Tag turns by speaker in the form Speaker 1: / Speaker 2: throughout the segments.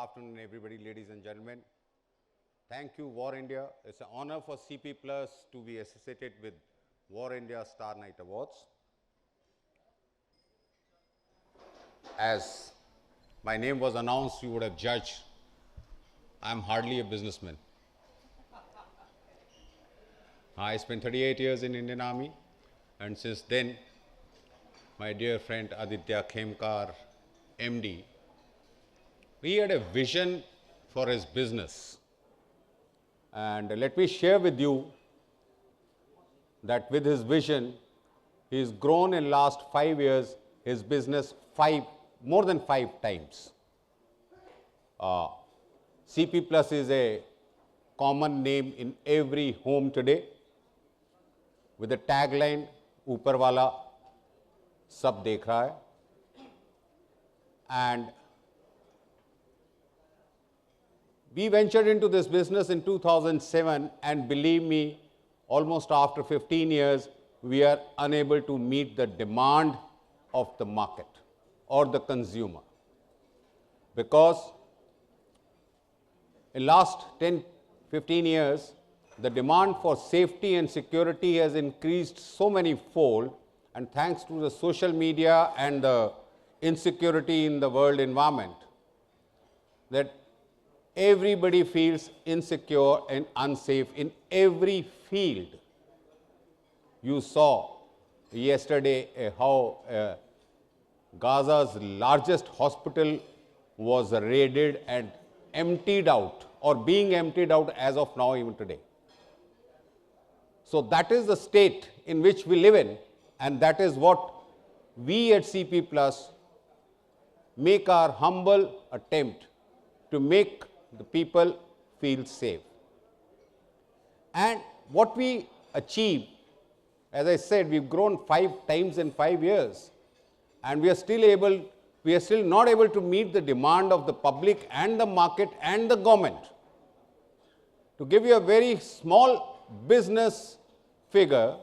Speaker 1: afternoon, everybody, ladies and gentlemen. Thank you, War India. It's an honor for CP Plus to be associated with War India Star Night Awards. As my name was announced, you would have judged I'm hardly a businessman. I spent 38 years in Indian Army, and since then, my dear friend Aditya Khemkar, MD, he had a vision for his business. And let me share with you that with his vision, he's grown in last 5 years his business more than 5 times. CP Plus is a common name in every home today with the tagline, Upar wala sab dekh raha hai. And we ventured into this business in 2007, and believe me, almost after 15 years, we are unable to meet the demand of the market or the consumer. Because in last 10, 15 years, the demand for safety and security has increased so many fold, and thanks to the social media and the insecurity in the world environment, that everybody feels insecure and unsafe in every field. You saw yesterday how Gaza's largest hospital was raided and emptied out, or being emptied out as of now, even today. So that is the state in which we live in, and that is what we at CP Plus make our humble attempt to make the people feel safe. And what we achieve, as I said, we've grown 5 times in 5 years, and we are still not able to meet the demand of the public and the market and the government. To give you a very small business figure,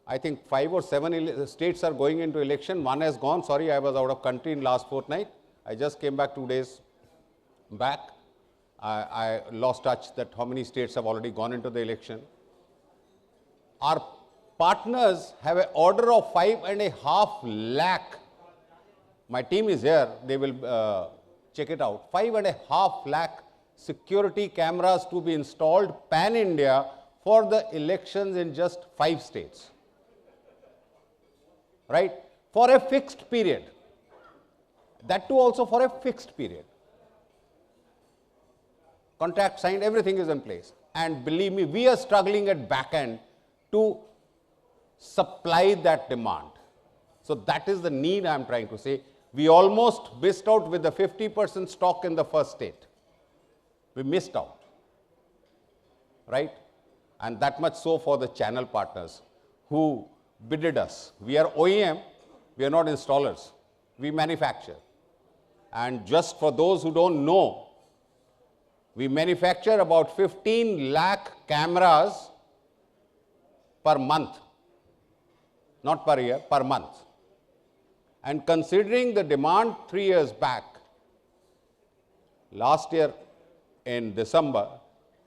Speaker 1: I think 5 or 7 states are going into election. One has gone. Sorry, I was out of country in last fortnight. I just came back 2 days back. I lost touch that how many states have already gone into the election. Our partners have an order of 5.5 lakh. My team is here. They will check it out. 5.5 lakh security cameras to be installed pan-India for the elections in just 5 states. Right? For a fixed period. That too also for a fixed period. Contract signed, everything is in place. And believe me, we are struggling at back end to supply that demand. So that is the need I am trying to say. We almost missed out with the 50% stock in the first state. We missed out. Right? And that much so for the channel partners who bidded us. We are OEM, we are not installers. We manufacture. And just for those who don't know, we manufacture about 15 lakh cameras per month. Not per year, per month. And considering the demand 3 years back, last year in December,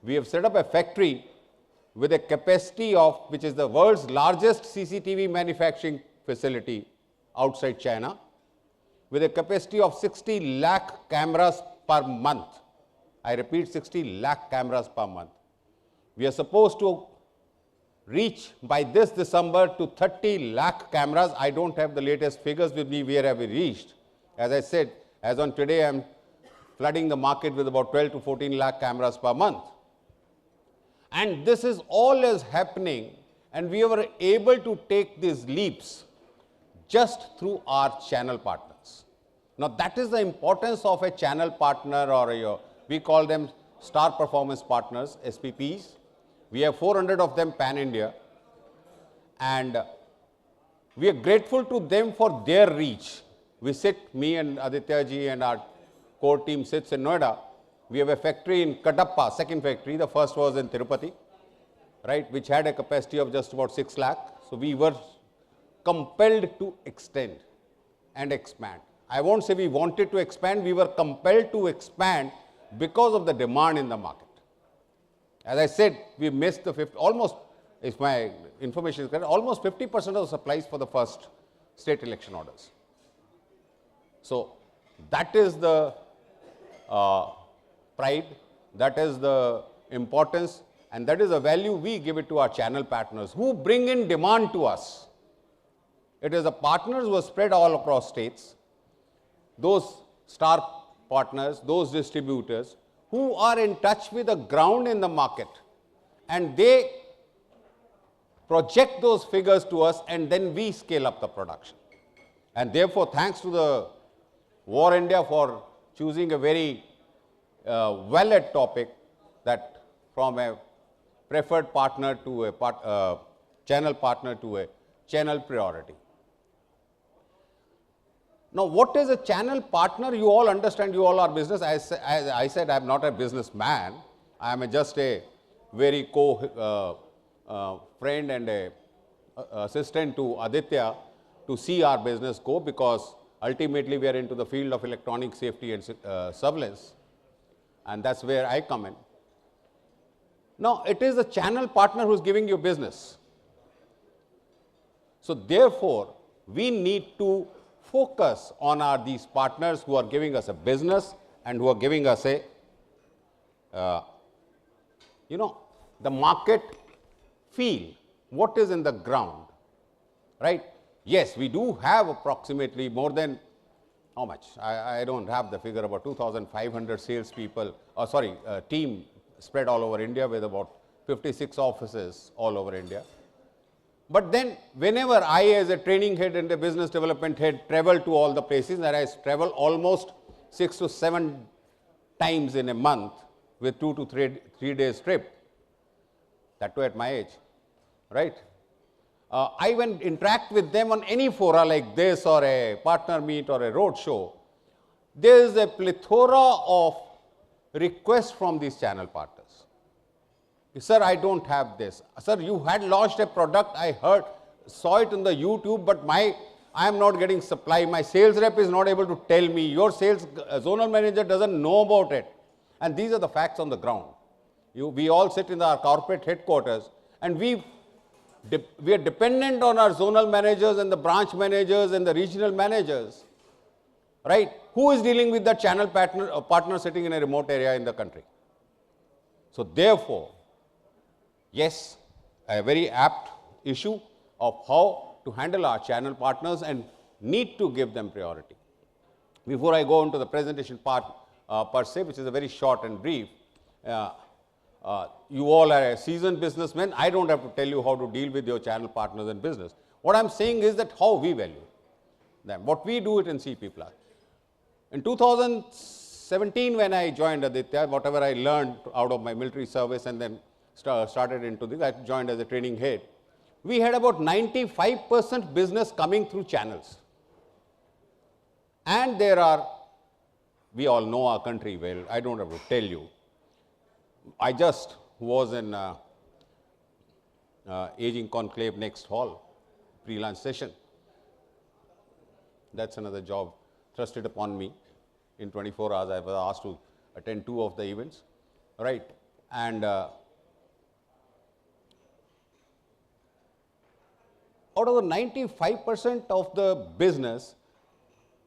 Speaker 1: we have set up a factory with a capacity of, which is the world's largest CCTV manufacturing facility outside China, with a capacity of 60 lakh cameras per month. I repeat, 60 lakh cameras per month. We are supposed to reach by this December to 30 lakh cameras. I don't have the latest figures with me, where have we reached. As I said, as on today, I am flooding the market with about 12 to 14 lakh cameras per month. And this is all is happening, and we were able to take these leaps just through our channel partners. Now that is the importance of a channel partner, or we call them Star Performance Partners, SPPs. We have 400 of them pan-India, and we are grateful to them for their reach. We sit, me and Aditya ji and our core team sits in Noida. We have a factory in Kadapa, second factory. The first was in Tirupati, right, which had a capacity of just about 6 lakh. So we were compelled to extend and expand. I won't say we wanted to expand, we were compelled to expand because of the demand in the market. As I said, we missed the almost, if my information is correct, almost 50% of the supplies for the first state election orders. So that is the pride, that is the importance, and that is the value we give it to our channel partners who bring in demand to us. It is the partners who are spread all across states, those star partners, those distributors who are in touch with the ground in the market, and they project those figures to us, and then we scale up the production. And therefore, thanks to the War India for choosing a very valid topic, that from a preferred partner to a channel partner to a channel priority. Now, what is a channel partner? You all understand, you all are business. As I said, I am not a businessman. I am just a very friend and a assistant to Aditya to see our business go, because ultimately we are into the field of electronic safety and surveillance, and that's where I come in. Now, it is the channel partner who is giving you business. So therefore, we need to focus on these partners who are giving us a business and who are giving us a, the market feel, what is in the ground, right? Yes, we do have approximately more than, how much? I don't have the figure, about 2,500 salespeople, team spread all over India with about 56 offices all over India. But then, whenever I, as a training head and a business development head, travel to all the places, and I travel almost 6 to 7 times in a month with 2 to 3 days trip, that too at my age, right? I when interact with them on any fora like this, or a partner meet or a road show, there is a plethora of requests from these channel partners. Sir, I don't have this. Sir, you had launched a product, I saw it on the YouTube, but I am not getting supply. My sales rep is not able to tell me. Your sales zonal manager doesn't know about it. And these are the facts on the ground. We all sit in our corporate headquarters, and we are dependent on our zonal managers and the branch managers and the regional managers, right? Who is dealing with that channel partner sitting in a remote area in the country? So therefore, yes, a very apt issue of how to handle our channel partners and need to give them priority. Before I go into the presentation part per se, which is a very short and brief, you all are a seasoned businessmen. I don't have to tell you how to deal with your channel partners in business. What I'm saying is that how we value them, what we do it in CP Plus. In 2017, when I joined Aditya, whatever I learned out of my military service and then started into this, I joined as a training head. We had about 95% business coming through channels. And we all know our country well, I don't have to tell you. I just was in Aging Conclave next hall, pre-lunch session. That's another job thrusted upon me. In 24 hours, I was asked to attend 2 of the events, right? And out of the 95% of the business,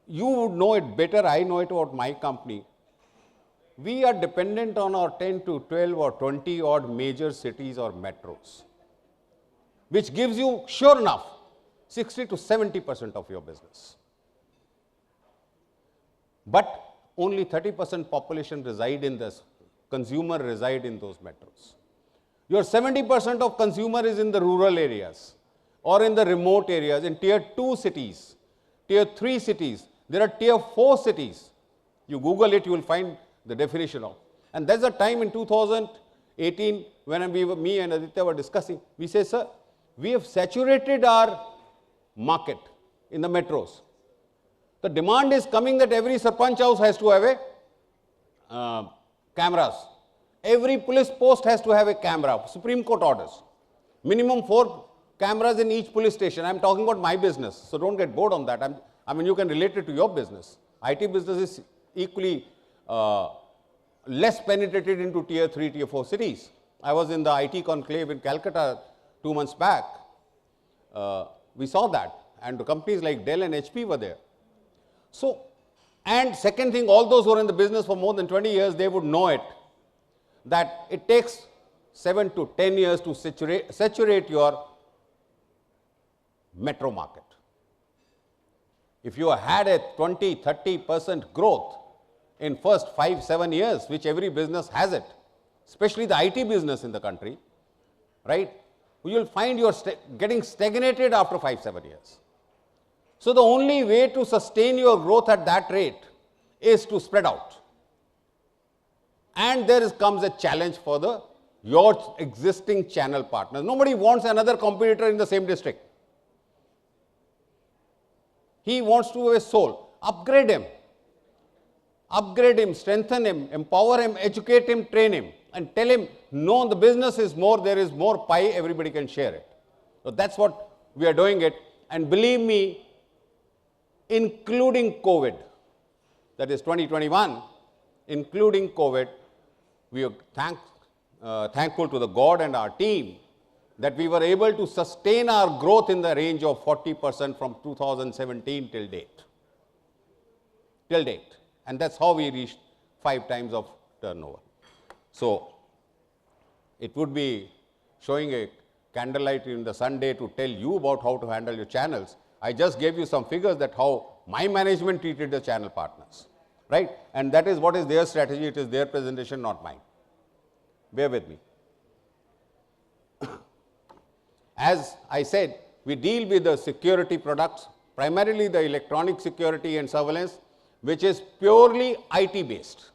Speaker 1: you would know it better, I know it about my company. We are dependent on our 10 to 12 or 20 odd major cities or metros, which gives you, sure enough, 60 to 70% of your business. But only 30% population reside in this, consumer reside in those metros. Your 70% of consumer is in the rural areas or in the remote areas, in tier 2 cities, tier 3 cities. There are tier 4 cities. You Google it, you will find the definition of. And that's the time in 2018 when me and Aditya were discussing. We say, sir, we have saturated our market in the metros. The demand is coming that every Sarpanch house has to have cameras. Every police post has to have a camera. Supreme Court orders. Minimum 4 cameras in each police station. I am talking about my business, so don't get bored on that. I mean, you can relate it to your business. IT business is equally less penetrated into tier 3, tier 4 cities. I was in the IT conclave in Calcutta 2 months back. We saw that, and the companies like Dell and HP were there. So, and second thing, all those who are in the business for more than 20 years, they would know it, that it takes 7 to 10 years to saturate your metro market. If you had a 20-30% growth in first 5-7 years, which every business has it, especially the IT business in the country, right, you will find you are getting stagnated after 5-7 years. So the only way to sustain your growth at that rate is to spread out. And there comes a challenge for your existing channel partners. Nobody wants another competitor in the same district. He wants to have a soul. Upgrade him, strengthen him, empower him, educate him, train him, and tell him, no, the business is more, there is more pie, everybody can share it. So that's what we are doing it. And believe me, including COVID, that is 2021, including COVID, we are thankful to the God and our team that we were able to sustain our growth in the range of 40% from 2017 till date. And that's how we reached 5 times of turnover. So, it would be showing a candlelight in the Sunday to tell you about how to handle your channels. I just gave you some figures that how my management treated the channel partners, right? And that is what is their strategy, it is their presentation, not mine. Bear with me. As I said, we deal with the security products, primarily the electronic security and surveillance, which is purely IT based.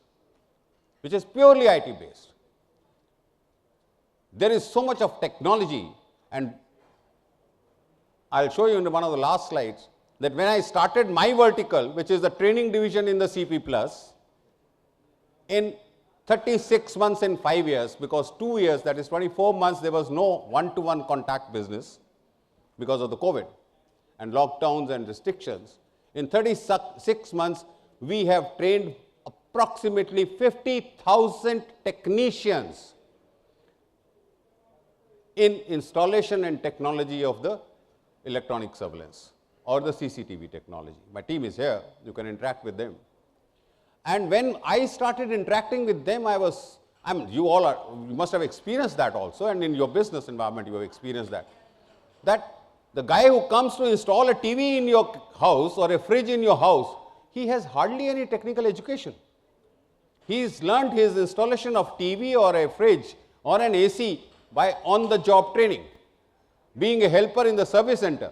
Speaker 1: There is so much of technology, and I'll show you in one of the last slides that when I started my vertical, which is the training division in the CP Plus, in 36 months and 5 years, because 2 years, that is 24 months, there was no one-to-one contact business because of the COVID and lockdowns and restrictions. In 36 months, we have trained approximately 50,000 technicians in installation and technology of the electronic surveillance or the CCTV technology. My team is here, you can interact with them. And when I started interacting with them, you must have experienced that also, and in your business environment you have experienced that. That the guy who comes to install a TV in your house or a fridge in your house, he has hardly any technical education. He's learned his installation of TV or a fridge or an AC by on-the-job training, being a helper in the service center.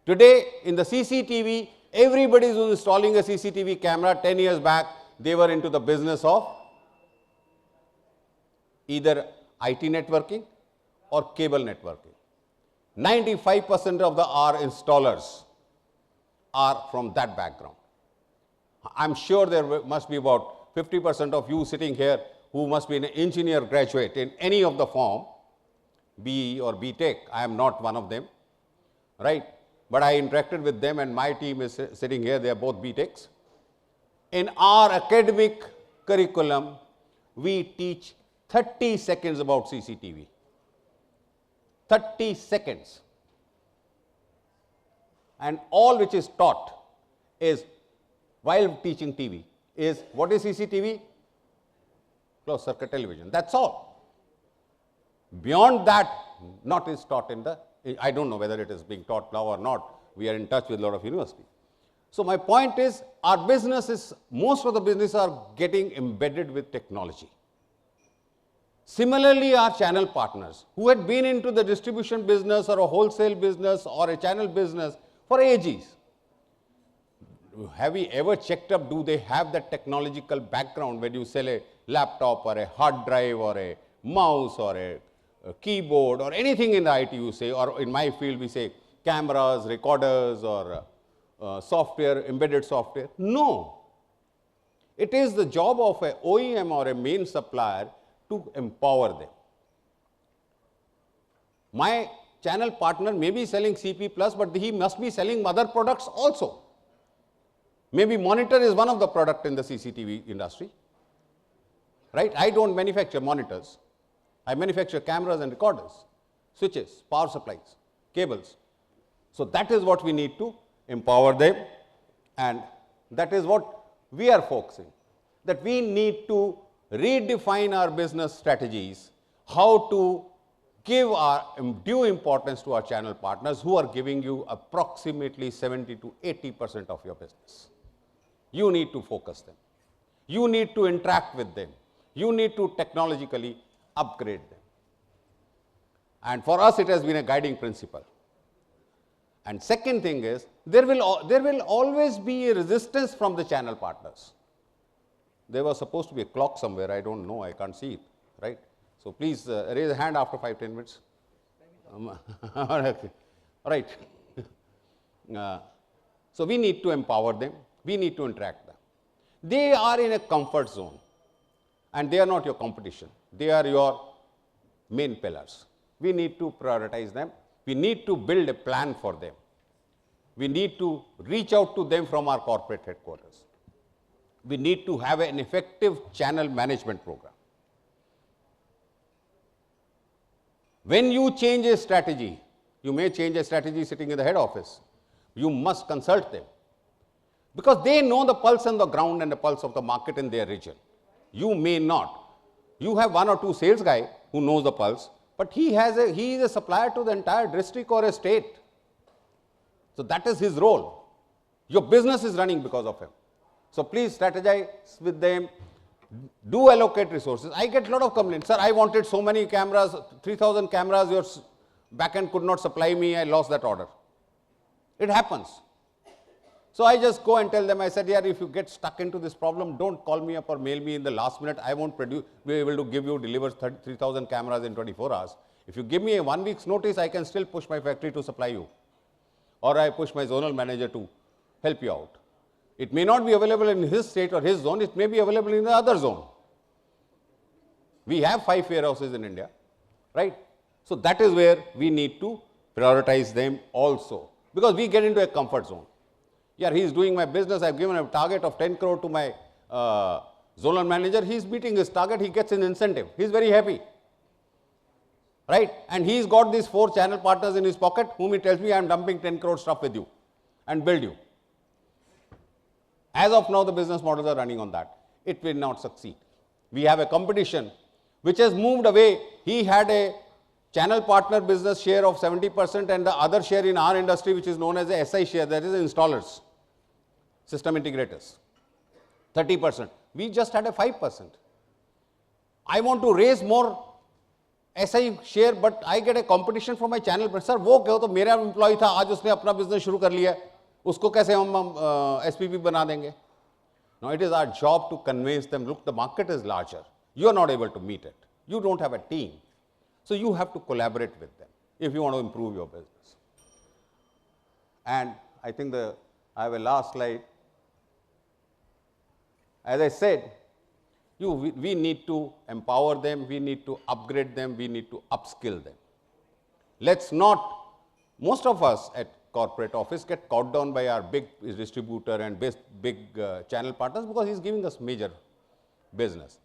Speaker 1: Today, in the CCTV, everybody who is installing a CCTV camera 10 years back, they were into the business of either IT networking or cable networking. 95% of our installers are from that background. I'm sure there must be about 50% of you sitting here who must be an engineer graduate in any of the form, BE or BTech. I am not one of them, right? But I interacted with them, and my team is sitting here, they are both BTechs. In our academic curriculum, we teach 30 seconds about CCTV. 30 seconds. And all which is taught is, while teaching TV, is what is CCTV? Closed circuit television. That's all. Beyond that, not is taught in the, I don't know whether it is being taught now or not. We are in touch with a lot of universities. So my point is, our business is, most of the business are getting embedded with technology. Similarly, our channel partners who had been into the distribution business or a wholesale business or a channel business for ages. Have we ever checked up, do they have that technological background when you sell a laptop or a hard drive or a mouse or a keyboard or anything in the IT you say, or in my field we say cameras, recorders or software, embedded software? No. It is the job of an OEM or a main supplier to empower them. My channel partner may be selling CP plus, but he must be selling other products also. Maybe monitor is one of the product in the CCTV industry, right? I don't manufacture monitors. I manufacture cameras and recorders, switches, power supplies, cables. So that is what we need to empower them, and that is what we are focusing, that we need to redefine our business strategies, how to give our due importance to our channel partners who are giving you approximately 70 to 80% of your business. You need to focus them. You need to interact with them. You need to technologically upgrade them. And for us, it has been a guiding principle. And second thing is, there will always be a resistance from the channel partners. There was supposed to be a clock somewhere. I don't know. I can't see it, right? So please raise a hand after 5-10 minutes. Right. So we need to empower them. We need to interact them. They are in a comfort zone, and they are not your competition. They are your main pillars. We need to prioritize them. We need to build a plan for them. We need to reach out to them from our corporate headquarters. We need to have an effective channel management program. When you change a strategy, you may change a strategy sitting in the head office. You must consult them, because they know the pulse on the ground and the pulse of the market in their region. You may not. You have one or two sales guy who knows the pulse, but he is a supplier to the entire district or a state. So that is his role. Your business is running because of him. So please strategize with them. Do allocate resources. I get a lot of complaints. Sir, I wanted so many cameras, 3,000 cameras, your backend could not supply me, I lost that order. It happens. So I just go and tell them, I said, yeah, if you get stuck into this problem, don't call me up or mail me in the last minute. I won't be able to deliver 3,000 cameras in 24 hours. If you give me a 1 week's notice, I can still push my factory to supply you. Or I push my zonal manager to help you out. It may not be available in his state or his zone, it may be available in the other zone. We have 5 warehouses in India, right? So that is where we need to prioritize them also, because we get into a comfort zone. Yeah, he is doing my business, I have given a target of 10 crore to my zonal manager, he is meeting his target, he gets an incentive, he is very happy, right? And he has got these 4 channel partners in his pocket, whom he tells me, I am dumping 10 crore stuff with you and build you. As of now, the business models are running on that. It will not succeed. We have a competition which has moved away. He had a channel partner business share of 70%, and the other share in our industry, which is known as the SI share, that is installers, system integrators, 30%. We just had a 5%. I want to raise more SI share, but I get a competition from my channel partner. Sir, वो क्या, तो मेरा employee था, आज उसने अपना business शुरू कर लिया, उसको कैसे हम SPP बना देंगे? Now it is our job to convince them, look, the market is larger. You are not able to meet it. You don't have a team. So you have to collaborate with them if you want to improve your business. And I think I have a last slide. As I said, we need to empower them, we need to upgrade them, we need to upskill them. Let's not, most of us at corporate office get caught down by our big distributor and big channel partners, because he is giving us major business.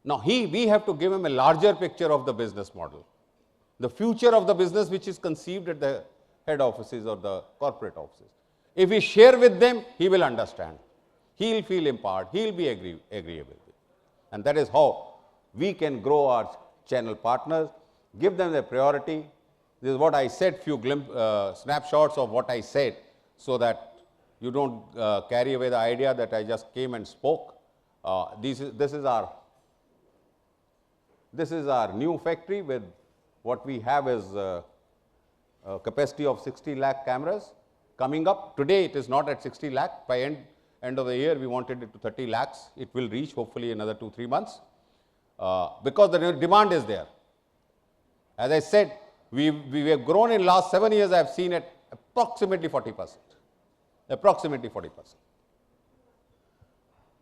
Speaker 1: Now we have to give him a larger picture of the business model, the future of the business which is conceived at the head offices or the corporate offices. If we share with them, he will understand. He will feel empowered. He will be agreeable. And that is how we can grow our channel partners, give them the priority. This is what I said, few snapshots of what I said, so that you don't carry away the idea that I just came and spoke. This is our new factory with what we have is a capacity of 60 lakh cameras. Coming up, today it is not at 60 lakh. By end of the year, we wanted it to 30 lakhs. It will reach hopefully another 2-3 months because the demand is there. As I said, we have grown in last 7 years. I have seen at approximately 40%. Approximately 40%.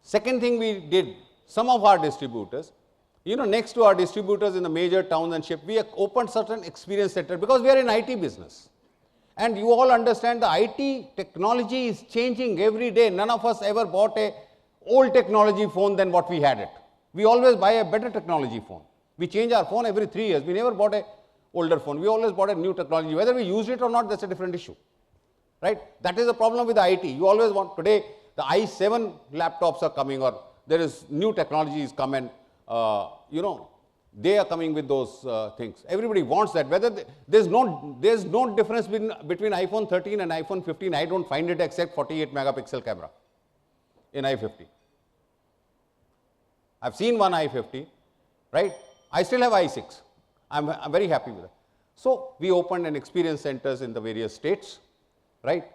Speaker 1: Second thing we did, some of our distributors, next to our distributors in the major towns and ship, we have opened certain experience centers because we are in IT business. And you all understand the IT technology is changing every day. None of us ever bought a old technology phone than what we had it. We always buy a better technology phone. We change our phone every 3 years. We never bought a older phone. We always bought a new technology. Whether we use it or not, that's a different issue. Right? That is the problem with the IT. You always want, today, the i7 laptops are coming, or there is new technologies come and, they are coming with those things. Everybody wants that. Whether there's no difference between iPhone 13 and iPhone 15. I don't find it except 48 megapixel camera in i50. I've seen one i50, right? I still have i6. I'm very happy with it. So we opened an experience centers in the various states, right?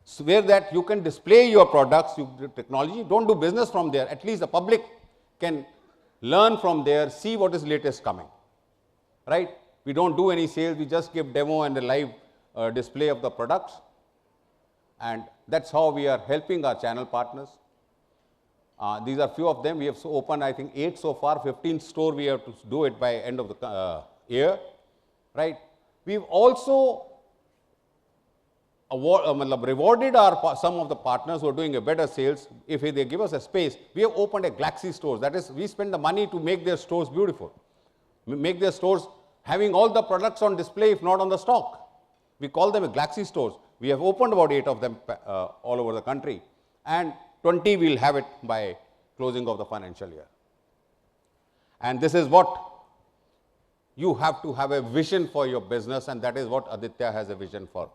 Speaker 1: So where that you can display your products, technology. Don't do business from there. At least the public can learn from there, see what is latest coming, right? We don't do any sales, we just give demo and a live display of the products, and that's how we are helping our channel partners. These are few of them. We have opened, I think, 8 so far, 15 store we have to do it by end of the year, right? We've also rewarded some of the partners who are doing a better sales. If they give us a space, we have opened a Galaxy stores. That is, we spend the money to make their stores beautiful, make their stores having all the products on display, if not on the stock. We call them a Galaxy stores. We have opened about 8 of them all over the country, and 20 we'll have it by closing of the financial year. And this is what you have to have a vision for your business, and that is what Aditya has a vision for.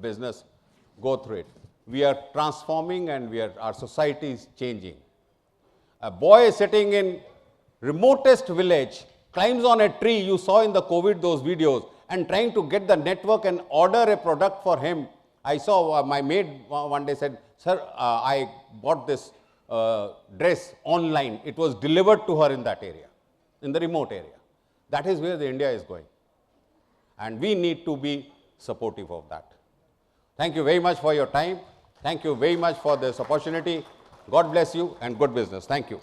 Speaker 1: Business, go through it. We are transforming, and our society is changing. A boy sitting in remotest village climbs on a tree, you saw in the COVID those videos, and trying to get the network and order a product for him. I saw my maid one day said, "Sir, I bought this dress online. It was delivered to her in that area, in the remote area." That is where the India is going, and we need to be supportive of that. Thank you very much for your time. Thank you very much for this opportunity. God bless you and good business. Thank you.